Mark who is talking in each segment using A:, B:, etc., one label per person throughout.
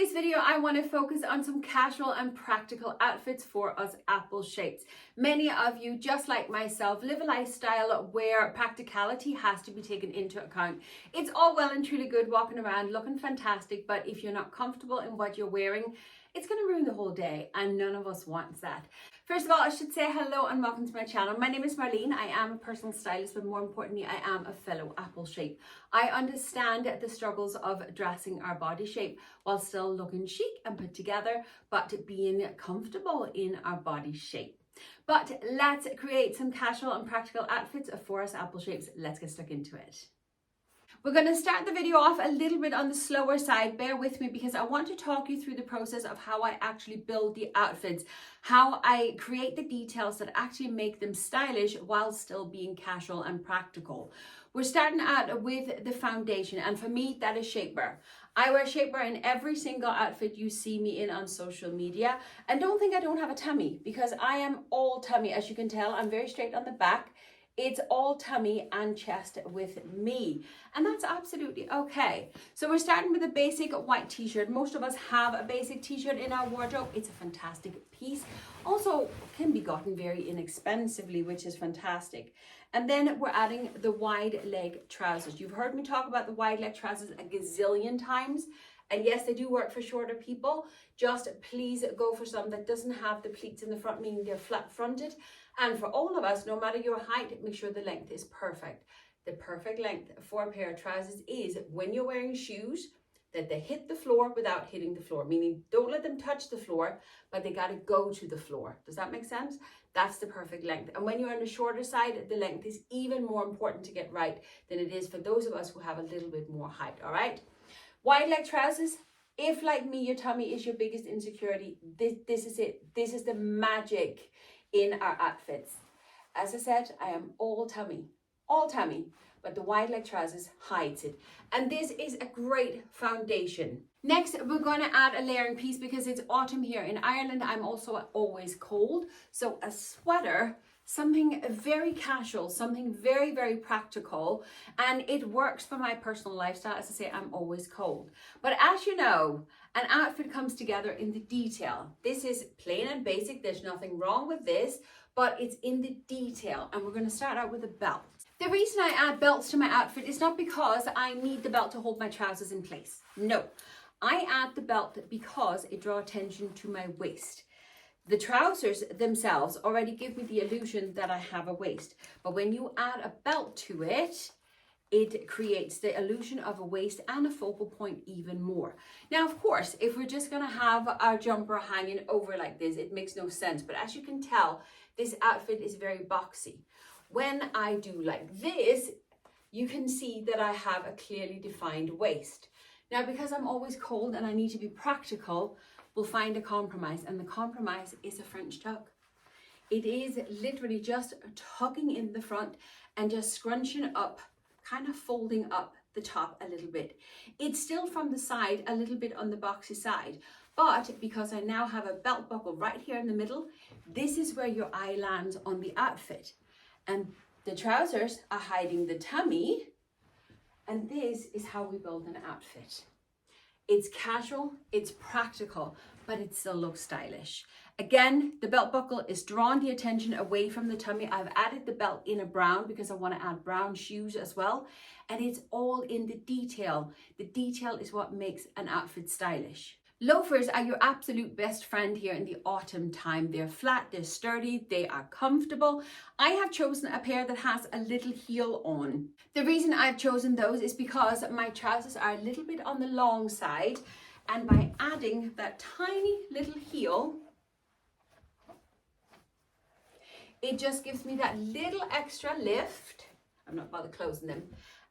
A: today's video, I want to focus on some casual and practical outfits for us apple shapes. Many of you, just like myself, live a lifestyle where practicality has to be taken into account. It's all well and truly good walking around looking fantastic, but if you're not comfortable in what you're wearing, it's going to ruin the whole day, and none of us wants that. First of all, I should say hello and welcome to my channel. My name is Marleen. I am a personal stylist, but more importantly, I am a fellow apple shape. I understand the struggles of dressing our body shape while still looking chic and put together, but being comfortable in our body shape. But let's create some casual and practical outfits for us apple shapes. Let's get stuck into it. We're going to start the video off a little bit on the slower side. Bear with me because I want to talk you through the process of how I actually build the outfits, how I create the details that actually make them stylish while still being casual and practical. We're starting out with the foundation, and for me, that is shapewear. I wear shapewear in every single outfit you see me in on social media, and don't think I don't have a tummy because I am all tummy. As you can tell, I'm very straight on the back. It's all tummy and chest with me, and that's absolutely okay. So we're starting with a basic white t-shirt. Most of us have a basic t-shirt in our wardrobe. It's a fantastic piece. Also can be gotten very inexpensively, which is fantastic. And then we're adding the wide leg trousers. You've heard me talk about the wide leg trousers a gazillion times. And yes, they do work for shorter people. Just please go for some that doesn't have the pleats in the front, meaning they're flat fronted. And for all of us, no matter your height, make sure the length is perfect. The perfect length for a pair of trousers is when you're wearing shoes, that they hit the floor without hitting the floor, meaning don't let them touch the floor, but they got to go to the floor. Does that make sense? That's the perfect length. And when you're on the shorter side, the length is even more important to get right than it is for those of us who have a little bit more height, all right? Wide leg trousers, if like me, your tummy is your biggest insecurity, this is it. This is the magic in our outfits. As I said, I am all tummy, but the wide leg trousers hides it. And this is a great foundation. Next, we're going to add a layering piece because it's autumn here in Ireland. I'm also always cold. So a sweater, something very casual, something very, very practical, and it works for my personal lifestyle. As I say, I'm always cold. But as you know, an outfit comes together in the detail. This is plain and basic. There's nothing wrong with this, but it's in the detail. And we're going to start out with a belt. The reason I add belts to my outfit is not because I need the belt to hold my trousers in place. No, I add the belt because it draws attention to my waist. The trousers themselves already give me the illusion that I have a waist, but when you add a belt to it, it creates the illusion of a waist and a focal point even more. Now, of course, if we're just gonna have our jumper hanging over like this, it makes no sense. But as you can tell, this outfit is very boxy. When I do like this, you can see that I have a clearly defined waist. Now, because I'm always cold and I need to be practical, we'll find a compromise, and the compromise is a French tuck. It is literally just tucking in the front and just scrunching up, kind of folding up the top a little bit. It's still from the side, a little bit on the boxy side, but because I now have a belt buckle right here in the middle, this is where your eye lands on the outfit. And the trousers are hiding the tummy, and this is how we build an outfit. It's casual, it's practical, but it still looks stylish. Again, the belt buckle is drawing the attention away from the tummy. I've added the belt in a brown because I want to add brown shoes as well. And it's all in the detail. The detail is what makes an outfit stylish. Loafers are your absolute best friend here in the autumn time. They're flat, they're sturdy, they are comfortable. I have chosen a pair that has a little heel on. The reason I've chosen those is because my trousers are a little bit on the long side, and by adding that tiny little heel, it just gives me that little extra lift. I'm not bothered closing them.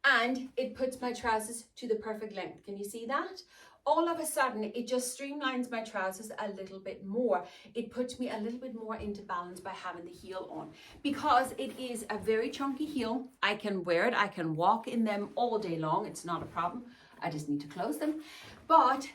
A: And it puts my trousers to the perfect length. Can you see that? All of a sudden, it just streamlines my trousers a little bit more. It puts me a little bit more into balance by having the heel on. Because it is a very chunky heel, I can wear it, I can walk in them all day long. It's not a problem. I just need to close them. But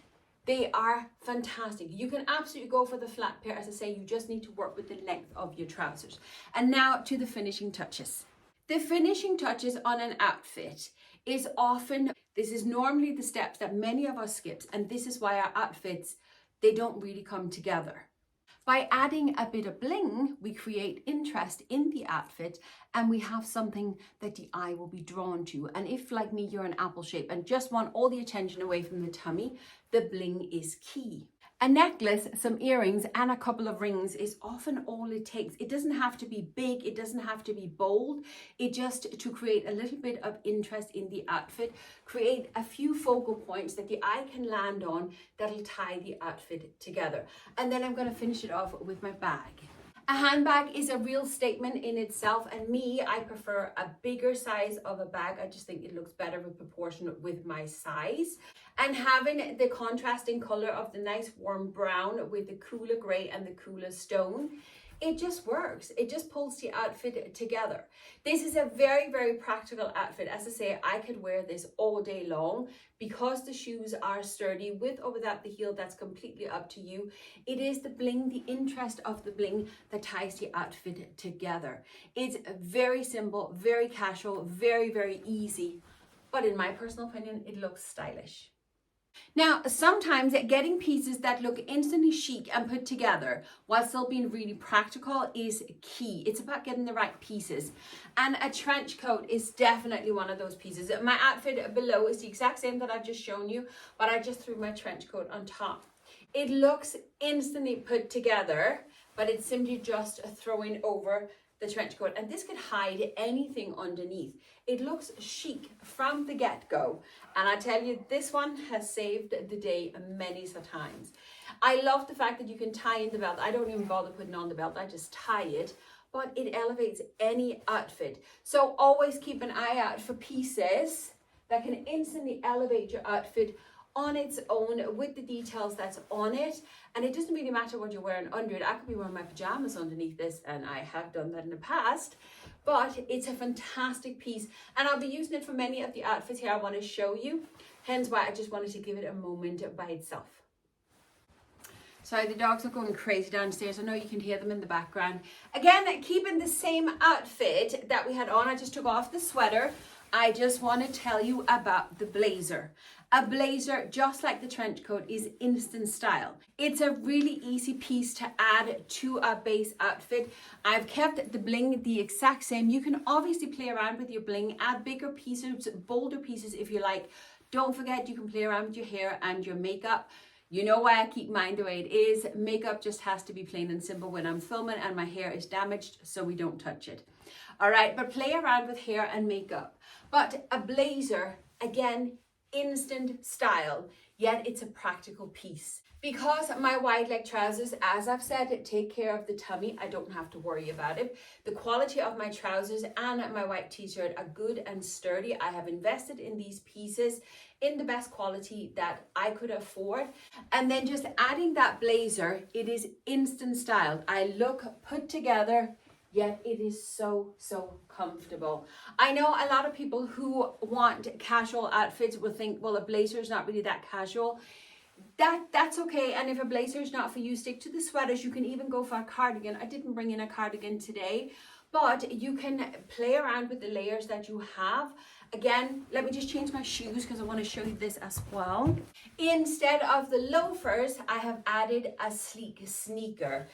A: they are fantastic. You can absolutely go for the flat pair. As I say, you just need to work with the length of your trousers. And now to the finishing touches. The finishing touches on an outfit is often This is normally the steps that many of us skip, and this is why our outfits, they don't really come together. By adding a bit of bling, we create interest in the outfit and we have something that the eye will be drawn to. And if, like me, you're an apple shape and just want all the attention away from the tummy, the bling is key. A necklace, some earrings, and a couple of rings is often all it takes. It doesn't have to be big, it doesn't have to be bold. It just to create a little bit of interest in the outfit, create a few focal points that the eye can land on that'll tie the outfit together. And then I'm going to finish it off with my bag. A handbag is a real statement in itself, and me, I prefer a bigger size of a bag. I just think it looks better with proportion with my size. And having the contrasting color of the nice warm brown with the cooler gray and the cooler stone, it just works. It just pulls the outfit together. This is a very, very practical outfit. As I say, I could wear this all day long because the shoes are sturdy, with or without the heel, that's completely up to you. It is the bling, the interest of the bling that ties the outfit together. It's very simple, very casual, very, very easy. But in my personal opinion, it looks stylish. Now, sometimes getting pieces that look instantly chic and put together while still being really practical is key. It's about getting the right pieces. And a trench coat is definitely one of those pieces. My outfit below is the exact same that I've just shown you, but I just threw my trench coat on top. It looks instantly put together, but it's simply just throwing over the trench coat, and this could hide anything underneath. It looks chic from the get-go, and I tell you, this one has saved the day many times. I love the fact that you can tie in the belt. I don't even bother putting on the belt, I just tie it, but it elevates any outfit. So always keep an eye out for pieces that can instantly elevate your outfit on its own with the details that's on it. And it doesn't really matter what you're wearing under it. I could be wearing my pajamas underneath this, and I have done that in the past, but it's a fantastic piece, and I'll be using it for many of the outfits here I want to show you, hence why I just wanted to give it a moment by itself. Sorry, the dogs are going crazy downstairs. I know you can hear them in the background. Again, keeping the same outfit that we had on, I just took off the sweater. I just want to tell you about the blazer. A blazer, just like the trench coat, is instant style. It's a really easy piece to add to a base outfit. I've kept the bling the exact same. You can obviously play around with your bling, add bigger pieces, bolder pieces if you like. Don't forget, you can play around with your hair and your makeup. You know why I keep mine the way it is. Makeup just has to be plain and simple when I'm filming and my hair is damaged, so we don't touch it. All right, but play around with hair and makeup. But a blazer, again, instant style, yet it's a practical piece. Because my wide leg trousers, as I've said, take care of the tummy, I don't have to worry about it. The quality of my trousers and my white t-shirt are good and sturdy. I have invested in these pieces in the best quality that I could afford. And then just adding that blazer, it is instant style. I look put together, yet it is so comfortable. I know a lot of people who want casual outfits will think, well, a blazer is not really that casual. That's okay, and if a blazer is not for you, stick to the sweaters. You can even go for a cardigan. I didn't bring in a cardigan today, but you can play around with the layers that you have. Again, let me just change my shoes because I want to show you this as well. Instead of the loafers, I have added a sleek sneaker.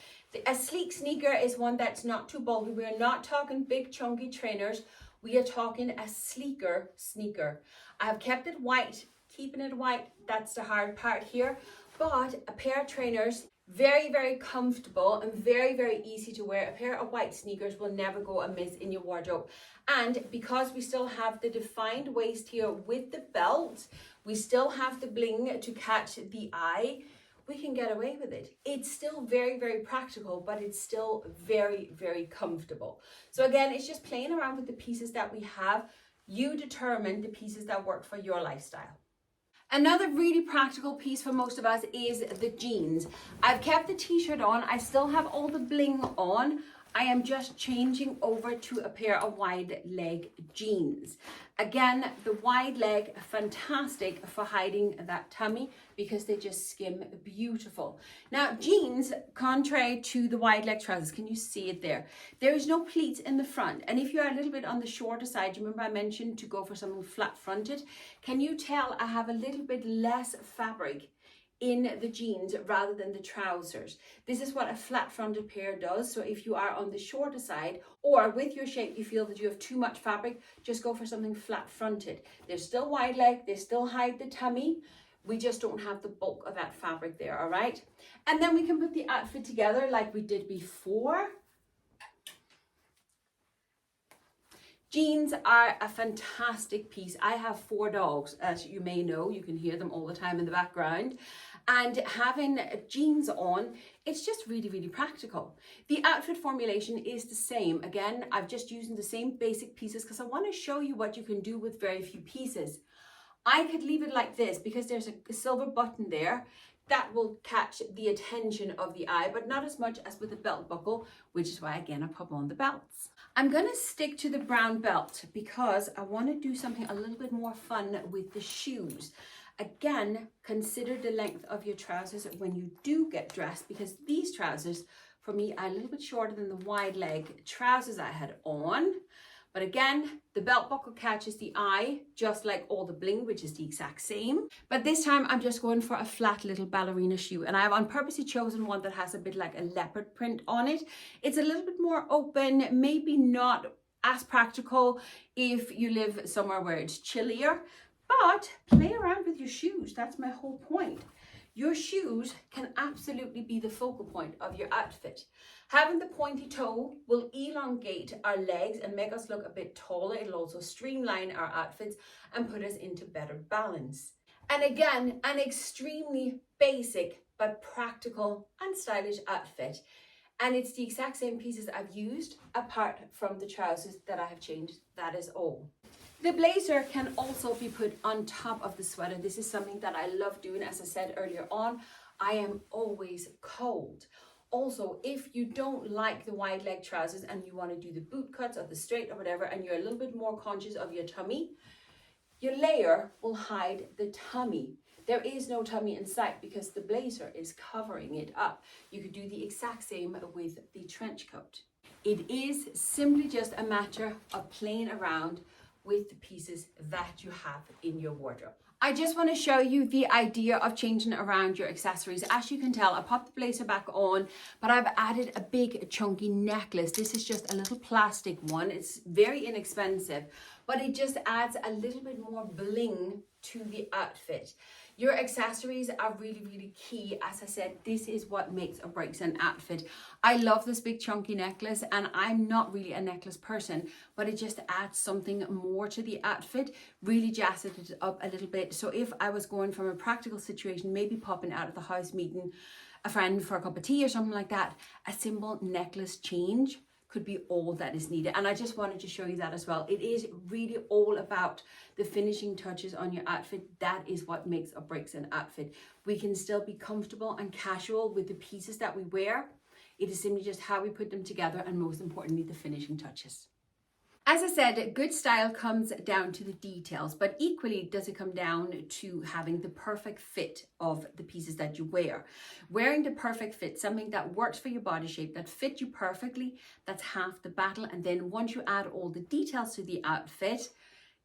A: A sleek sneaker is one that's not too bulky. We're not talking big chunky trainers. We are talking a sleeker sneaker. I have kept it white, keeping it white. That's the hard part here. But a pair of trainers, very comfortable and very easy to wear. A pair of white sneakers will never go amiss in your wardrobe. And because we still have the defined waist here with the belt, we still have the bling to catch the eye, we can get away with it. It's still very practical, but it's still very comfortable. So again, it's just playing around with the pieces that we have. You determine the pieces that work for your lifestyle. Another really practical piece for most of us is the jeans. I've kept the t-shirt on. I still have all the bling on. I am just changing over to a pair of wide leg jeans. Again, the wide leg, fantastic for hiding that tummy because they just skim beautiful. Now jeans, contrary to the wide leg trousers, can you see it there? There is no pleats in the front. And if you're a little bit on the shorter side, remember I mentioned to go for something flat fronted. Can you tell I have a little bit less fabric in the jeans rather than the trousers? This is what a flat fronted pair does. So if you are on the shorter side or with your shape you feel that you have too much fabric, just go for something flat fronted. They're still wide leg, they still hide the tummy, we just don't have the bulk of that fabric there, all right? And then we can put the outfit together like we did before. Jeans are a fantastic piece. I have 4 dogs, as you may know. You can hear them all the time in the background. And having jeans on, it's just really, really practical. The outfit formulation is the same. Again, I've just using the same basic pieces because I want to show you what you can do with very few pieces. I could leave it like this because there's a silver button there that will catch the attention of the eye, but not as much as with a belt buckle, which is why again I pop on the belts. I'm going to stick to the brown belt because I want to do something a little bit more fun with the shoes. Again, consider the length of your trousers when you do get dressed, because these trousers for me are a little bit shorter than the wide leg trousers I had on. But again, the belt buckle catches the eye, just like all the bling, which is the exact same. But this time I'm just going for a flat little ballerina shoe. And I have on purposely chosen one that has a bit like a leopard print on it. It's a little bit more open, maybe not as practical if you live somewhere where it's chillier, but play around with your shoes. That's my whole point. Your shoes can absolutely be the focal point of your outfit. Having the pointy toe will elongate our legs and make us look a bit taller. It'll also streamline our outfits and put us into better balance. And again, an extremely basic but practical and stylish outfit. And it's the exact same pieces I've used apart from the trousers that I have changed. That is all. The blazer can also be put on top of the sweater. This is something that I love doing. As I said earlier on, I am always cold. Also, if you don't like the wide leg trousers and you want to do the boot cuts or the straight or whatever, and you're a little bit more conscious of your tummy, your layer will hide the tummy. There is no tummy in sight because the blazer is covering it up. You could do the exact same with the trench coat. It is simply just a matter of playing around with the pieces that you have in your wardrobe. I just want to show you the idea of changing around your accessories. As you can tell, I popped the blazer back on, but I've added a big chunky necklace. This is just a little plastic one. It's very inexpensive, but it just adds a little bit more bling to the outfit. Your accessories are really, really key. As I said, this is what makes or breaks an outfit. I love this big chunky necklace, and I'm not really a necklace person, but it just adds something more to the outfit, really jazzes it up a little bit. So if I was going from a practical situation, maybe popping out of the house, meeting a friend for a cup of tea or something like that, a simple necklace change could be all that is needed. And I just wanted to show you that as well. It is really all about the finishing touches on your outfit. That is what makes or breaks an outfit. We can still be comfortable and casual with the pieces that we wear. It is simply just how we put them together, and most importantly, the finishing touches. As I said, good style comes down to the details, but equally does it come down to having the perfect fit of the pieces that you wear. Wearing the perfect fit, something that works for your body shape, that fit you perfectly, that's half the battle. And then once you add all the details to the outfit,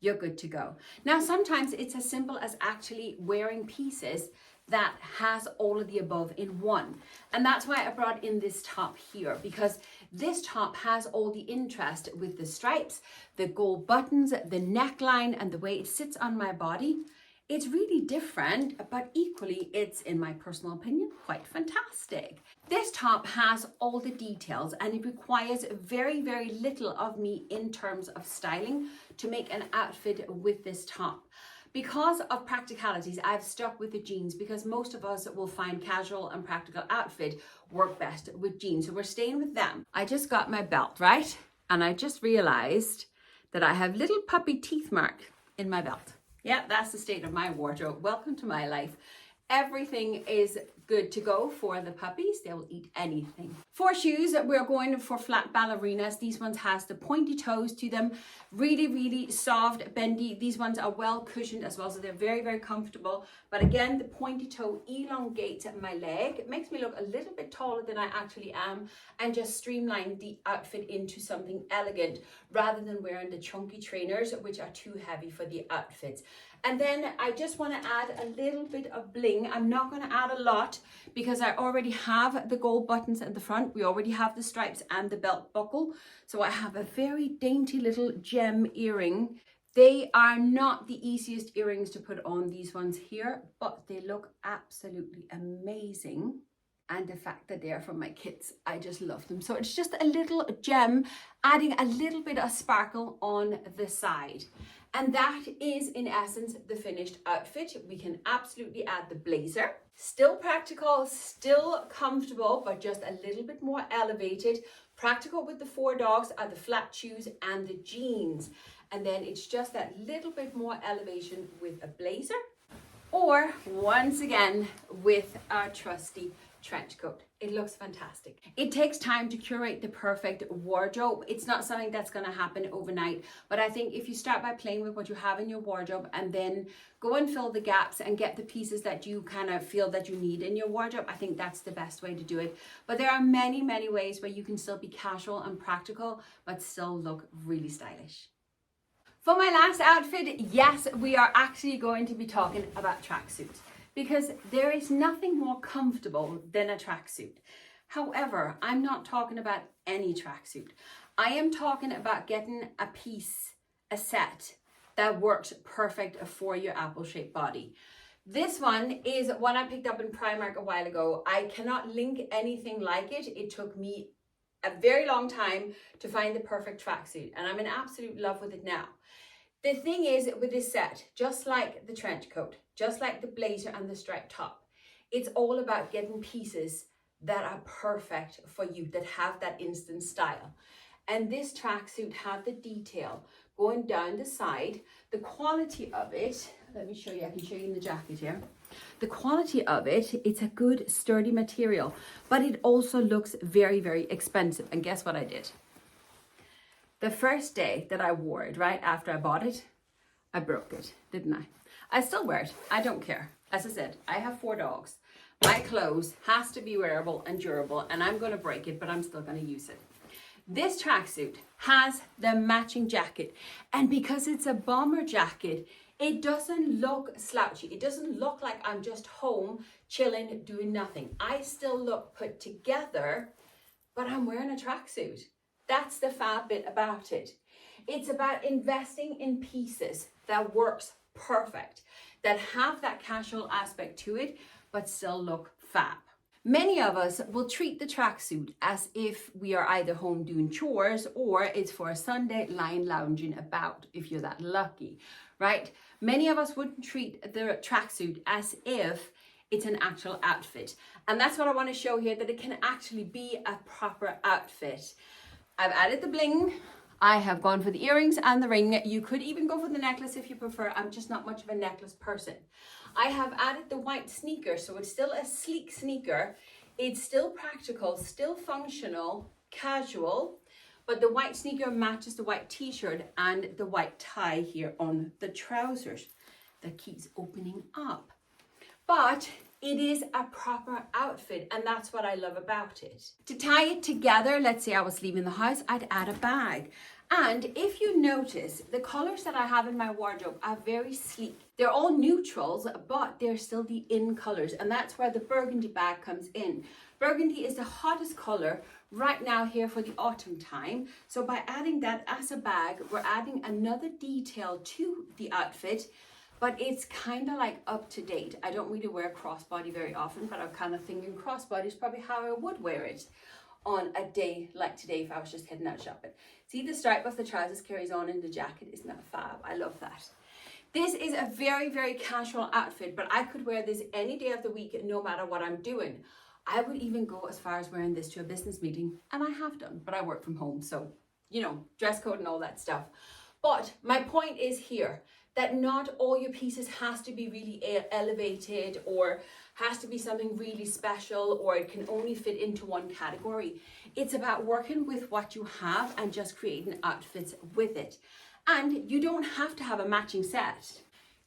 A: you're good to go. Now, sometimes it's as simple as actually wearing pieces that has all of the above in one. And that's why I brought in this top here, because this top has all the interest with the stripes, the gold buttons, the neckline, and the way it sits on my body. It's really different, but equally, it's, in my personal opinion, quite fantastic. This top has all the details, and it requires very, very little of me in terms of styling to make an outfit with this top. Because of practicalities, I've stuck with the jeans because most of us will find casual and practical outfit work best with jeans. So we're staying with them. I just got my belt, right? And I just realized that I have little puppy teeth mark in my belt. Yeah, that's the state of my wardrobe. Welcome to my life. Everything is good to go for the puppies. They will eat anything. For shoes, we're going for flat ballerinas. These ones has the pointy toes to them. Really, really soft, bendy. These ones are well cushioned as well, so they're very, very comfortable. But again, the pointy toe elongates my leg. It makes me look a little bit taller than I actually am, and just streamline the outfit into something elegant rather than wearing the chunky trainers, which are too heavy for the outfits. And then I just want to add a little bit of bling. I'm not going to add a lot because I already have the gold buttons at the front. We already have the stripes and the belt buckle. So I have a very dainty little gem earring. They are not the easiest earrings to put on, these ones here, but they look absolutely amazing. And the fact that they are from my kids, I just love them. So it's just a little gem, adding a little bit of sparkle on the side. And that is, in essence, the finished outfit. We can absolutely add the blazer. Still practical, still comfortable, but just a little bit more elevated. Practical with the 4 dogs are the flat shoes and the jeans. And then it's just that little bit more elevation with a blazer. Or, once again, with our trusty trench coat. It looks fantastic. It takes time to curate the perfect wardrobe. It's not something that's going to happen overnight, but I think if you start by playing with what you have in your wardrobe and then go and fill the gaps and get the pieces that you kind of feel that you need in your wardrobe, I think that's the best way to do it. But there are many, many ways where you can still be casual and practical, but still look really stylish. For my last outfit, yes, we are actually going to be talking about tracksuits, because there is nothing more comfortable than a tracksuit. However, I'm not talking about any tracksuit. I am talking about getting a piece, a set that works perfect for your apple-shaped body. This one is one I picked up in Primark a while ago. I cannot link anything like it. It took me a very long time to find the perfect tracksuit, and I'm in absolute love with it now. The thing is with this set, just like the trench coat, just like the blazer and the striped top, it's all about getting pieces that are perfect for you, that have that instant style. And this tracksuit had the detail going down the side. The quality of it, let me show you, I can show you in the jacket here. The quality of it, it's a good sturdy material, but it also looks very, very expensive. And guess what I did? The first day that I wore it, right after I bought it, I broke it, didn't I? I still wear it. I don't care. As I said, I have 4 dogs. My clothes has to be wearable and durable, and I'm going to break it, but I'm still going to use it. This tracksuit has the matching jacket, and because it's a bomber jacket, it doesn't look slouchy. It doesn't look like I'm just home chilling, doing nothing. I still look put together, but I'm wearing a tracksuit. That's the fab bit about it. It's about investing in pieces that works perfect, that have that casual aspect to it, but still look fab. Many of us will treat the tracksuit as if we are either home doing chores or it's for a Sunday lying lounging about, if you're that lucky, right? Many of us wouldn't treat the tracksuit as if it's an actual outfit. And that's what I want to show here, that it can actually be a proper outfit. I've added the bling. I have gone for the earrings and the ring. You could even go for the necklace if you prefer. I'm just not much of a necklace person. I have added the white sneaker, so it's still a sleek sneaker. It's still practical, still functional, casual, but the white sneaker matches the white t-shirt and the white tie here on the trousers that keeps opening up. But it is a proper outfit, and that's what I love about it. To tie it together, let's say I was leaving the house, I'd add a bag. And if you notice, the colors that I have in my wardrobe are very sleek. They're all neutrals, but they're still the in colors, and that's where the burgundy bag comes in. Burgundy is the hottest color right now here for the autumn time. So by adding that as a bag, we're adding another detail to the outfit, but it's kind of like up to date. I don't really wear crossbody very often, but I'm kind of thinking crossbody is probably how I would wear it on a day like today if I was just heading out shopping. See, the stripe of the trousers carries on in the jacket. Isn't that fab? I love that. This is a very, very casual outfit, but I could wear this any day of the week, no matter what I'm doing. I would even go as far as wearing this to a business meeting, and I have done, but I work from home, so, you know, dress code and all that stuff. But my point is here, that not all your pieces has to be really elevated or has to be something really special, or it can only fit into one category. It's about working with what you have and just creating outfits with it. And you don't have to have a matching set.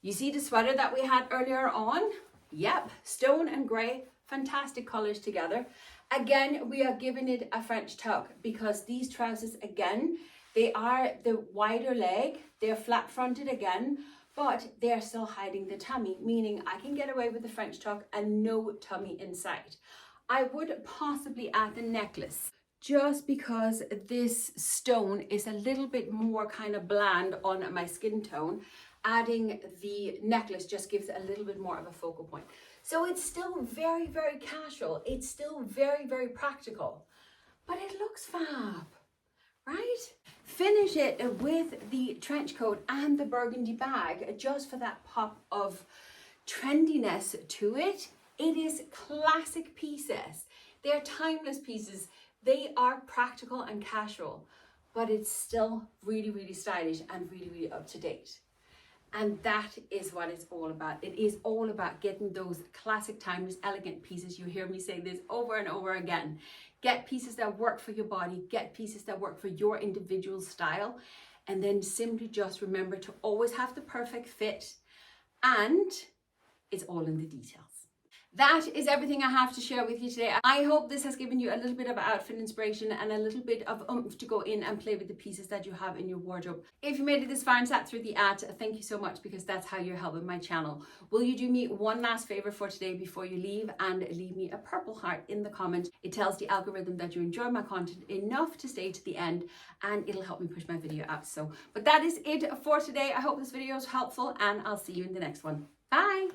A: You see the sweater that we had earlier on? Yep, stone and grey, fantastic colors together. Again, we are giving it a French tuck because these trousers, again, they are the wider leg, they're flat fronted again, but they're still hiding the tummy, meaning I can get away with the French tuck and no tummy in sight. I would possibly add the necklace just because this stone is a little bit more kind of bland on my skin tone. Adding the necklace just gives it a little bit more of a focal point. So it's still very, very casual. It's still very, very practical, but it looks fab, right? Finish it with the trench coat and the burgundy bag just for that pop of trendiness to it. It is classic pieces. They're timeless pieces. They are practical and casual, but it's still really, really stylish and really, really up to date. And that is what it's all about. It is all about getting those classic, timeless, elegant pieces. You hear me say this over and over again. Get pieces that work for your body, get pieces that work for your individual style, and then simply just remember to always have the perfect fit, and it's all in the details. That is everything I have to share with you today. I hope this has given you a little bit of outfit inspiration and a little bit of oomph to go in and play with the pieces that you have in your wardrobe. If you made it this far and sat through the ad, thank you so much, because that's how you're helping my channel. Will you do me one last favor for today before you leave and leave me a purple heart in the comment? It tells the algorithm that you enjoy my content enough to stay to the end, and it'll help me push my video out. But that is it for today. I hope this video is helpful, and I'll see you in the next one. Bye.